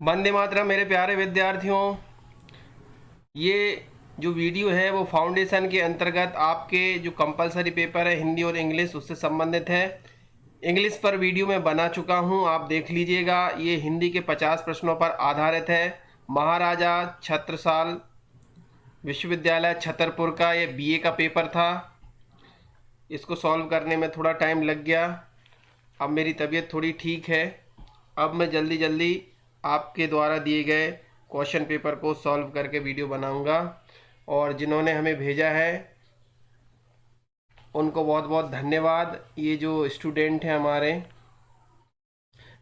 वंदे मातरम मेरे प्यारे विद्यार्थियों। ये जो वीडियो है वो फाउंडेशन के अंतर्गत आपके जो कंपलसरी पेपर है हिंदी और इंग्लिश उससे संबंधित है। इंग्लिश पर वीडियो मैं बना चुका हूँ, आप देख लीजिएगा। ये हिंदी के 50 प्रश्नों पर आधारित है। महाराजा छत्रसाल विश्वविद्यालय छतरपुर का ये बीए का पेपर था। इसको सॉल्व करने में थोड़ा टाइम लग गया। अब मेरी तबीयत थोड़ी ठीक है। अब मैं जल्दी जल्दी आपके द्वारा दिए गए क्वेश्चन पेपर को सॉल्व करके वीडियो बनाऊंगा। और जिन्होंने हमें भेजा है उनको बहुत बहुत धन्यवाद। ये जो स्टूडेंट हैं हमारे,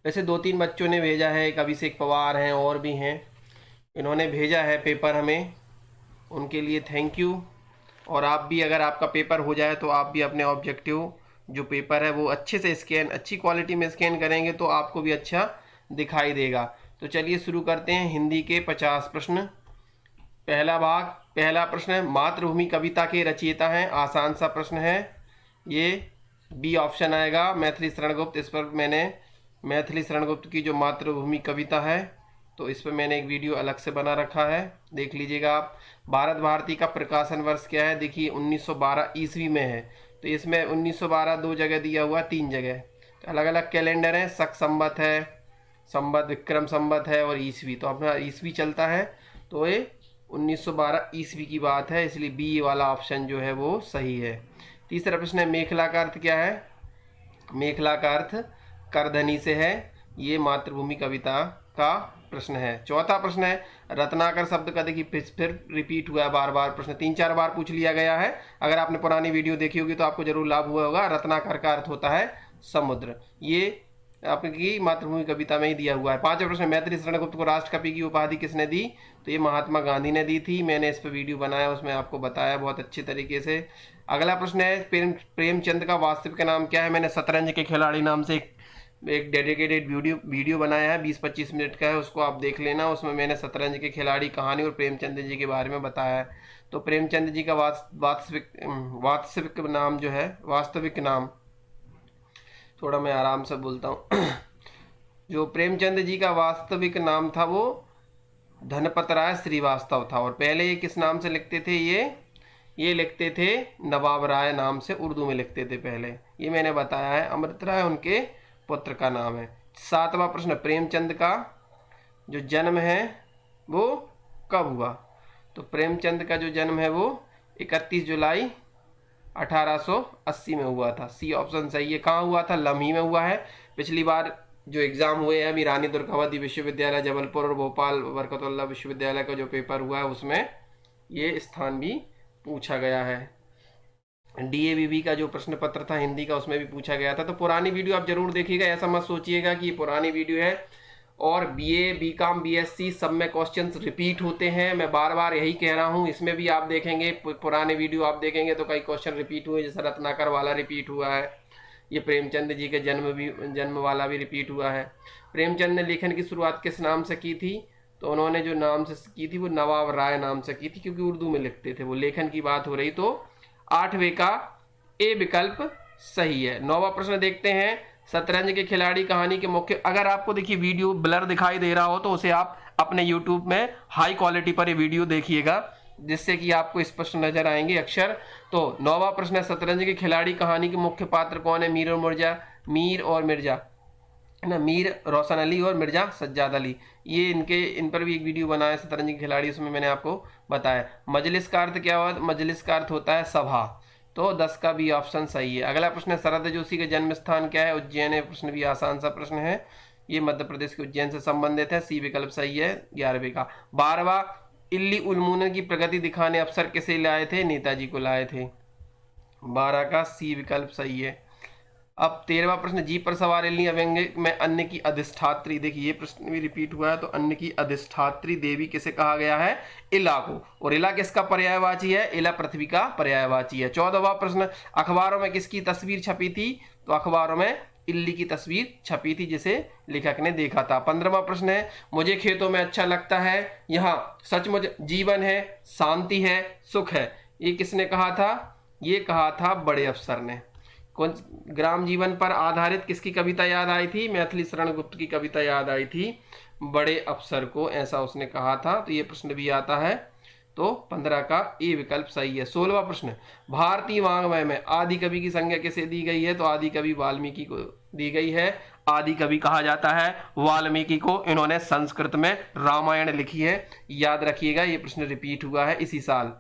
वैसे 2-3 बच्चों ने भेजा है, एक अभिषेक पवार हैं और भी हैं, इन्होंने भेजा है पेपर हमें, उनके लिए थैंक यू। और आप भी, अगर आपका पेपर हो जाए तो आप भी अपने ऑब्जेक्टिव जो पेपर है वो अच्छे से स्कैन, अच्छी क्वालिटी में स्कैन करेंगे तो आपको भी अच्छा दिखाई देगा। तो चलिए शुरू करते हैं। हिंदी के 50 प्रश्न। पहला भाग, पहला प्रश्न है मातृभूमि कविता के रचयिता हैं। आसान सा प्रश्न है ये, बी ऑप्शन आएगा मैथिली शरण गुप्त। इस पर मैंने मैथिली शरण गुप्त की जो मातृभूमि कविता है तो इस पर मैंने एक वीडियो अलग से बना रखा है, देख लीजिएगा आप। भारत भारती का प्रकाशन वर्ष क्या है? देखिए 1912 ईस्वी में है, तो इसमें 1912 2 जगह दिया हुआ, 3 जगह। तो अलग अलग कैलेंडर हैं, शक संवत है, संवत विक्रम संवत है और ईस्वी, तो अपना ईस्वी चलता है। तो ये 1912 ईस्वी की बात है, इसलिए बी वाला ऑप्शन जो है वो सही है। तीसरा प्रश्न है मेखला का अर्थ क्या है? मेखला का अर्थ करधनी से है। ये मातृभूमि कविता का प्रश्न है। चौथा प्रश्न है रत्नाकर शब्द का, देखिए फिर रिपीट हुआ है बार बार, प्रश्न 3-4 बार पूछ लिया गया है। अगर आपने पुरानी वीडियो देखी होगी तो आपको जरूर लाभ हुआ होगा। रत्नाकर का अर्थ होता है समुद्र। ये आपकी मातृभूमि कविता में ही दिया हुआ है। पांचवा प्रश्न, मैथिली शरण गुप्त को राष्ट्रकवि की उपाधि किसने दी? तो ये महात्मा गांधी ने दी थी। मैंने इस पर वीडियो बनाया, उसमें आपको बताया बहुत अच्छे तरीके से। अगला प्रश्न है प्रेमचंद का वास्तविक नाम क्या है? मैंने शतरंज के खिलाड़ी नाम से एक डेडिकेटेड वीडियो बनाया है, 20-25 मिनट का है, उसको आप देख लेना। उसमें मैंने शतरंज के खिलाड़ी कहानी और प्रेमचंद जी के बारे में बताया है। तो प्रेमचंद जी का वास्तविक नाम जो है, वास्तविक नाम, थोड़ा मैं आराम से बोलता हूँ जो प्रेमचंद जी का वास्तविक नाम था वो धनपत राय श्रीवास्तव था। और पहले ये किस नाम से लिखते थे? ये लिखते थे नवाब राय नाम से, उर्दू में लिखते थे पहले, ये मैंने बताया है। अमृत राय उनके पुत्र का नाम है। सातवां प्रश्न, प्रेमचंद का जो जन्म है वो कब हुआ? तो प्रेमचंद का जो जन्म है वो 31 जुलाई 1880 में हुआ था। सी ऑप्शन सही है। कहाँ हुआ था? लम्ही में हुआ है। पिछली बार जो एग्ज़ाम हुए हैं अभी, रानी दुर्गावती विश्वविद्यालय जबलपुर और भोपाल बरकतुल्लाह विश्वविद्यालय का जो पेपर हुआ है उसमें ये स्थान भी पूछा गया है। डीएवीबी का जो प्रश्न पत्र था हिंदी का उसमें भी पूछा गया था। तो पुरानी वीडियो आप जरूर देखिएगा, ऐसा मत सोचिएगा कि ये पुरानी वीडियो है। और बीए, बीकॉम, बीएससी सब में क्वेश्चंस रिपीट होते हैं, मैं बार बार यही कह रहा हूँ। इसमें भी आप देखेंगे, पुराने वीडियो आप देखेंगे तो कई क्वेश्चन रिपीट हुए, जैसे रत्नाकर वाला रिपीट हुआ है, ये प्रेमचंद जी के जन्म वाला भी रिपीट हुआ है। प्रेमचंद ने लेखन की शुरुआत किस नाम से की थी? तो उन्होंने जो नाम से की थी वो नवाब राय नाम से की थी, क्योंकि उर्दू में लिखते थे वो। लेखन की बात हो रही तो 8वें का ए विकल्प सही है। 9वां प्रश्न देखते हैं, शतरंज के खिलाड़ी कहानी के मुख्य, अगर आपको देखिए वीडियो ब्लर दिखाई दे रहा हो तो उसे आप अपने यूट्यूब में हाई क्वालिटी पर ये वीडियो देखिएगा, जिससे कि आपको स्पष्ट नजर आएंगे अक्षर। तो 9वां प्रश्न है शतरंज के खिलाड़ी कहानी के मुख्य पात्र कौन है? मीर और मिर्जा ना, मीर रोशन अली और मिर्जा सज्जाद अली। ये इन पर भी एक वीडियो बनाया शतरंज के खिलाड़ी, उसमें मैंने आपको बताया। मजलिस का अर्थ क्या हुआ? मजलिस का अर्थ होता है सभा। तो 10 का भी ऑप्शन सही है। अगला प्रश्न है शरद जोशी का जन्म स्थान क्या है? उज्जैन है। प्रश्न भी आसान सा प्रश्न है, ये मध्य प्रदेश के उज्जैन से संबंधित है। सी विकल्प सही है 11वें का। 12वां, इल्ली उलमूनन की प्रगति दिखाने अफसर किसे लाए थे? नेताजी को लाए थे। 12 का सी विकल्प सही है। अब 13वां प्रश्न, जीप पर सवार इल्ली अव्यंग्य में अन्न की अधिष्ठात्री, देखिए ये प्रश्न भी रिपीट हुआ है। तो अन्न की अधिष्ठात्री देवी किसे कहा गया है? इला को। और इला किसका पर्यायवाची है? इला पृथ्वी का पर्यायवाची है। 14वां प्रश्न, अखबारों में किसकी तस्वीर छपी थी? तो अखबारों में इल्ली की तस्वीर छपी थी, जिसे लेखक ने देखा था। 15वां प्रश्न है, मुझे खेतों में अच्छा लगता है, यहाँ सचमुच जीवन है, शांति है, सुख है, ये किसने कहा था? ये कहा था बड़े अफसर ने। कौन ग्राम जीवन पर आधारित किसकी कविता याद आई थी? मैथिली शरण गुप्त की कविता याद आई थी, बड़े अफसर को, ऐसा उसने कहा था। तो ये प्रश्न भी आता है, तो 15 का ए विकल्प सही है। 16वां प्रश्न, भारतीय वाङ्मय में आदि कवि की संज्ञा किसे दी गई है? तो आदि कवि वाल्मीकि को दी गई है। आदि कवि कहा जाता है वाल्मीकि को, इन्होंने संस्कृत में रामायण लिखी है, याद रखिएगा। ये प्रश्न रिपीट हुआ है इसी साल।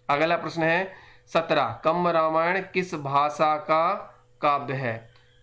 अगला प्रश्न है 17, कम्ब रामायण किस भाषा का काव्य है?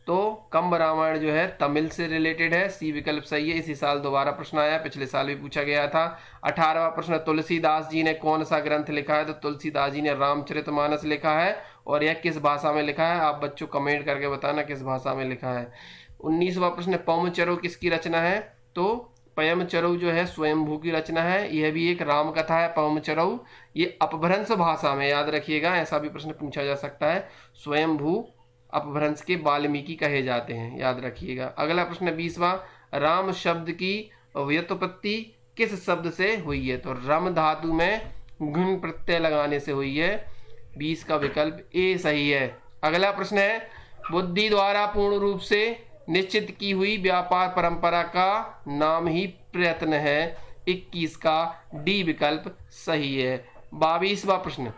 तो कम्ब रामायण जो है तमिल से रिलेटेड है, सी विकल्प सही है। इसी साल दोबारा प्रश्न आया, पिछले साल भी पूछा गया था। 18वां प्रश्न, तुलसीदास जी ने कौन सा ग्रंथ लिखा है? तो तुलसीदास जी ने रामचरितमानस लिखा है, और यह किस भाषा में लिखा है? आप बच्चों कमेंट करके बताना किस भाषा में लिखा है। 19वां प्रश्न, पवनचरो किसकी रचना है? तो पयमचरऊ जो है स्वयंभू की रचना है, यह भी एक राम कथा है पवनचरऊ। ये अपभ्रंश भाषा में, याद रखिएगा, ऐसा भी प्रश्न पूछा जा सकता है। स्वयंभू अपभ्रंश के वाल्मीकि कहे जाते हैं, याद रखिएगा। अगला प्रश्न 20वां, राम शब्द की व्युत्पत्ति किस शब्द से हुई है? तो रम धातु में घुन प्रत्यय लगाने से हुई है, 20 का विकल्प ए सही है। अगला प्रश्न है, बुद्धि द्वारा पूर्ण रूप से निश्चित की हुई व्यापार परंपरा का नाम ही प्रयत्न है, 21 का डी विकल्प सही है। 22वां प्रश्न,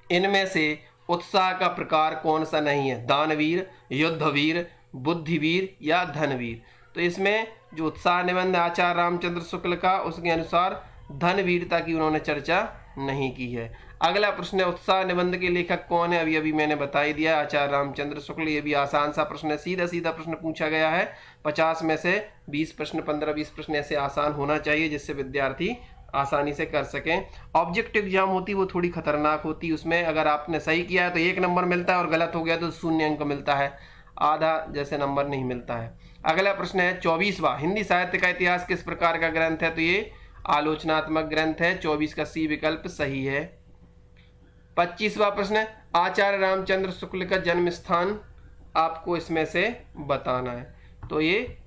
इनमें से उत्साह का प्रकार कौन सा नहीं है? दानवीर, युद्धवीर, बुद्धिवीर या धनवीर? तो इसमें जो उत्साह निबंध आचार्य रामचंद्र शुक्ल का, उसके अनुसार धनवीरता की उन्होंने चर्चा नहीं की है। अगला प्रश्न है, उत्साह निबंध के लेखक कौन है? अभी अभी मैंने बता ही दिया, आचार्य रामचंद्र शुक्ल। ये भी आसान सा प्रश्न है, सीधा सीधा प्रश्न पूछा गया है। 50 में से 20 प्रश्न, 15-20 प्रश्न ऐसे आसान होना चाहिए जिससे विद्यार्थी आसानी से कर सकें। ऑब्जेक्टिव एग्जाम होती वो थोड़ी खतरनाक होती, उसमें अगर आपने सही किया है तो 1 नंबर मिलता है, और गलत हो गया तो 0 अंक मिलता है, आधा जैसे नंबर नहीं मिलता है। अगला प्रश्न है 24वां, हिंदी साहित्य का इतिहास किस प्रकार का ग्रंथ है? तो ये आलोचनात्मक ग्रंथ है, 24 का सी विकल्प सही है। 25वां प्रश्न, आचार्य रामचंद्र शुक्ल का जन्म स्थान आपको इसमें से बताना है। तो ये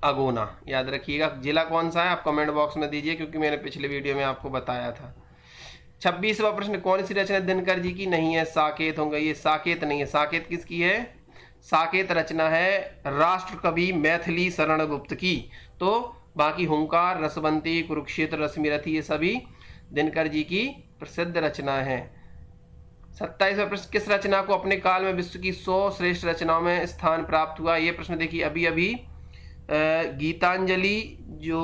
अगोना, याद रखिएगा। जिला कौन सा है आप कमेंट बॉक्स में दीजिए, क्योंकि मैंने पिछले वीडियो में आपको बताया था। 26वां प्रश्न, कौन सी रचना दिनकर जी की नहीं है? साकेत होंगे, ये साकेत नहीं है। साकेत किसकी है? साकेत रचना है राष्ट्र कवि मैथिली शरण गुप्त की। तो बाकी हुंकार, रसवंती, कुरुक्षेत्र, रश्मिरथी, ये सभी दिनकर जी की प्रसिद्ध रचना है। 27वां प्रश्न, किस रचना को अपने काल में विश्व की 100 श्रेष्ठ रचनाओं में स्थान प्राप्त हुआ? ये प्रश्न देखिए, अभी अभी गीतांजलि जो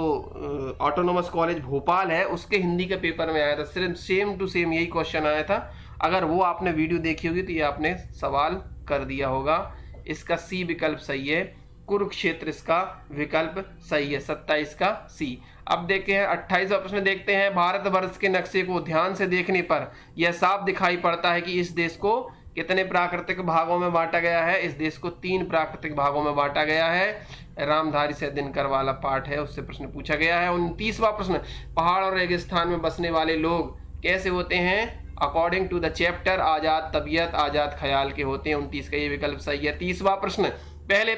ऑटोनोमस कॉलेज भोपाल है उसके हिंदी के पेपर में आया था, सिर्फ सेम टू सेम यही क्वेश्चन आया था। अगर वो आपने वीडियो देखी होगी तो ये आपने सवाल कर दिया होगा। इसका सी विकल्प सही है, कुरुक्षेत्र इसका विकल्प सही है, 27 का सी। अब देखते हैं 28वां प्रश्न, देखते हैं भारतवर्ष के नक्शे को ध्यान से देखने पर यह साफ दिखाई पड़ता है कि इस देश को कितने प्राकृतिक भागों में बांटा गया है? इस देश को 3 प्राकृतिक भागों में बांटा गया है। रामधारी से दिनकर वाला पार्ट है, उससे प्रश्न पूछा गया है। 29वां प्रश्न, पहाड़ और रेगिस्तान में बसने वाले लोग कैसे होते हैं? अकॉर्डिंग टू द चैप्टर आजाद तबीयत, आजाद ख्याल के होते हैं, 29 का ये विकल्प सही है। 30वां प्रश्न, पहले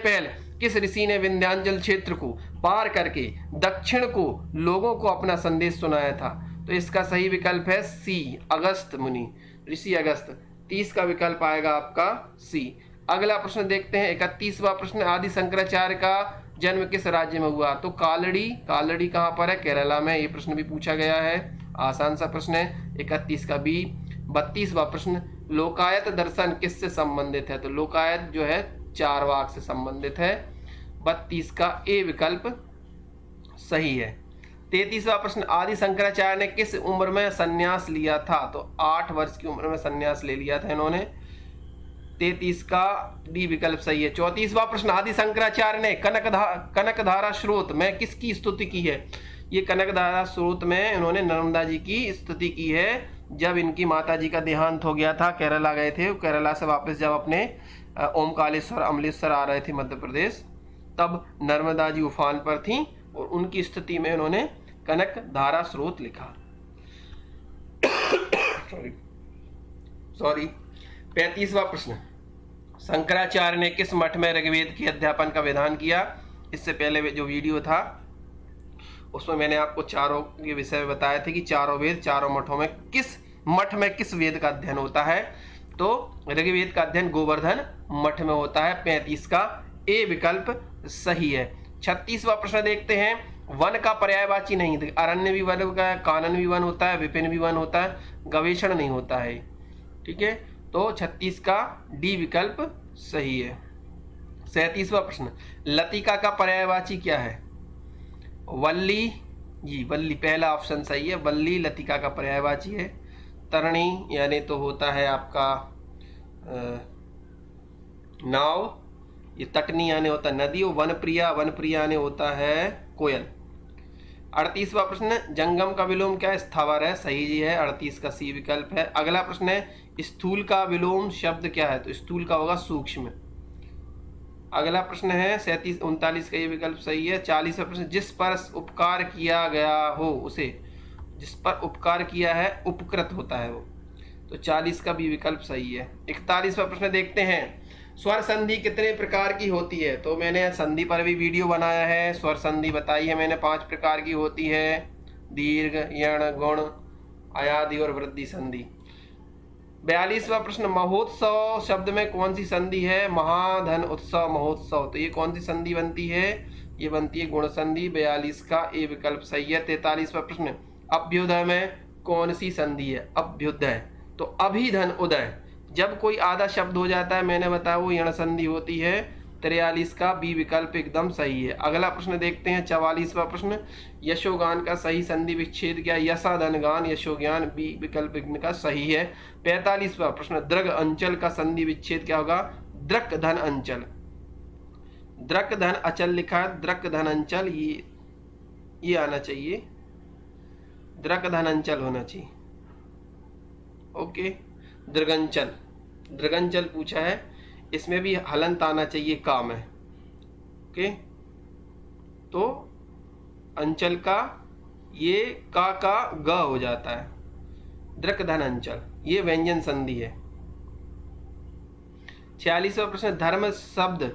किस ऋषि ने विंध्याचल क्षेत्र को पार करके दक्षिण को लोगों को अपना संदेश सुनाया था? तो इसका सही विकल्प है सी, अगस्त मुनि, ऋषि अगस्त। 30 का विकल्प आएगा आपका सी। अगला प्रश्न देखते हैं 31वां प्रश्न, आदि शंकराचार्य का जन्म किस राज्य में हुआ? तो कालड़ी, कालड़ी कहाँ पर है? केरला में। ये प्रश्न भी पूछा गया है, आसान सा प्रश्न है, 31 का बी। 32वां प्रश्न, लोकायत दर्शन किससे संबंधित है? तो लोकायत जो है चारवाक से संबंधित है, 32 का ए विकल्प सही है। 33वां प्रश्न, आदि शंकराचार्य ने किस उम्र में संन्यास लिया था? तो 8 वर्ष की उम्र में संन्यास ले लिया था इन्होंने, 33 का डी विकल्प सही है। 34वां प्रश्न, आदि शंकराचार्य ने कनकधारा स्रोत में किसकी स्तुति की है? ये कनकधारा स्रोत में इन्होंने नर्मदा जी की स्तुति की है। जब इनकी माता जी का देहांत हो गया था, केरला गए थे, केरला से वापस जब अपने ओमकालेश्वर, अमलेश्वर आ रहे थे मध्य प्रदेश, तब नर्मदा जी उफान पर थी और उनकी स्तुति में उन्होंने कनक धारा स्रोत लिखा। सॉरी। 35वां प्रश्न, शंकराचार्य ने किस मठ में ऋग्वेद के अध्यापन का विधान किया? इससे पहले जो वीडियो था उसमें मैंने आपको चारों के विषय में बताया थे कि चारों वेद चारों मठों में किस मठ में किस वेद का अध्ययन होता है। तो ऋग्वेद का अध्ययन गोवर्धन मठ में होता है। 35 का ए विकल्प सही है। 36वां प्रश्न देखते हैं। वन का पर्यायवाची नहीं, अरण्य भी वन का, कानन भी वन होता है, विपिन भी वन होता है, गवेषण नहीं होता है। ठीक है, तो 36 का डी विकल्प सही है। 37वां प्रश्न, लतिका का पर्यायवाची क्या है? वल्ली, जी वल्ली पहला ऑप्शन सही है, वल्ली लतिका का पर्यायवाची है। तरणी यानी तो होता है आपका नाव, ये तटनी यानी होता है नदी, और वनप्रिया, वनप्रिया यानी होता है कोयल। 38वां प्रश्न, जंगम का विलोम क्या है? स्थावर है, सही जी है, 38 का सी विकल्प है। अगला प्रश्न है, स्थूल का विलोम शब्द क्या है? तो स्थूल का होगा सूक्ष्म। अगला प्रश्न है 39 का ये विकल्प सही है। 40वां प्रश्न, जिस पर उपकार किया गया हो उसे, जिस पर उपकार किया है उपकृत होता है वो, तो 40 का भी विकल्प सही है। 41वां प्रश्न देखते हैं, स्वर संधि कितने प्रकार की होती है? तो मैंने संधि पर भी वीडियो बनाया है, स्वर संधि बताई है मैंने 5 प्रकार की होती है, दीर्घ, यण, गुण, अयादि और वृद्धि संधि। 42वां प्रश्न, महोत्सव शब्द में कौन सी संधि है? महाधन उत्सव महोत्सव, तो ये कौन सी संधि बनती है? ये बनती है गुण संधि। 42 का ए विकल्प सही है। 43वां प्रश्न, अभ्युदय में कौन सी संधि है? अभ्युदय, तो अभिधन उदय, जब कोई आधा शब्द हो जाता है मैंने बताया वो यण संधि होती है। 43 का बी विकल्प एकदम सही है। अगला प्रश्न देखते हैं 44वां प्रश्न, यशोगान का सही संधि विच्छेद क्या? यशा धन गान, यशोज्ञान, बी विकल्प इनका सही है। 45वां प्रश्न, दृग अंचल का संधि विच्छेद क्या होगा? द्रक धन अंचल, द्रक धन अचल लिखा है, द्रक धन अंचल, ये आना चाहिए, द्रक धन अंचल होना चाहिए। ओके, दृगंचल, दृगंचल पूछा है, इसमें भी हलंत आना चाहिए का में। ओके, तो अंचल का ये का ग हो जाता है, द्रक धन अंचल, ये व्यंजन संधि है। 46वां प्रश्न, धर्म शब्द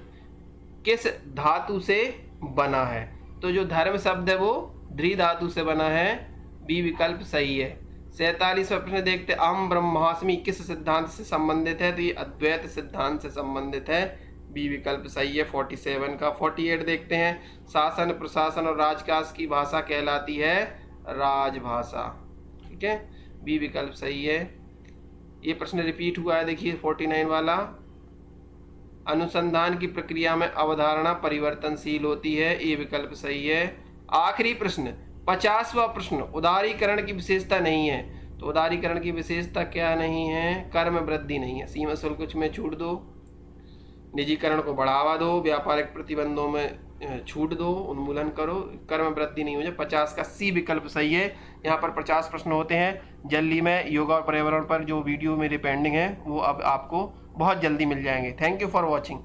किस धातु से बना है? तो जो धर्म शब्द है वो ध्री धातु से बना है, बी विकल्प सही है। 47वां प्रश्न देखते, अहम ब्रह्मास्मि किस सिद्धांत से संबंधित है? तो ये अद्वैत सिद्धांत से संबंधित है, बी विकल्प सही है। 47 का 48 देखते हैं, शासन प्रशासन और राजकाज की भाषा कहलाती है राजभाषा। ठीक है, बी विकल्प सही है। ये प्रश्न रिपीट हुआ है, देखिए 49 वाला, अनुसंधान की प्रक्रिया में अवधारणा परिवर्तनशील होती है, ए विकल्प सही है। आखिरी प्रश्न 50वां प्रश्न, उदारीकरण की विशेषता नहीं है, तो उदारीकरण की विशेषता क्या नहीं है? कर्म वृद्धि नहीं है, सीमा शुल्क में छूट दो, निजीकरण को बढ़ावा दो, व्यापारिक प्रतिबंधों में छूट दो, उन्मूलन करो, कर्म वृद्धि नहीं हो जाए, 50 का सी विकल्प सही है। यहाँ पर 50 प्रश्न होते हैं। जल्दी में योगा और पर्यावरण पर जो वीडियो मेरे पेंडिंग है वो अब आपको बहुत जल्दी मिल जाएंगे। Thank you for watching.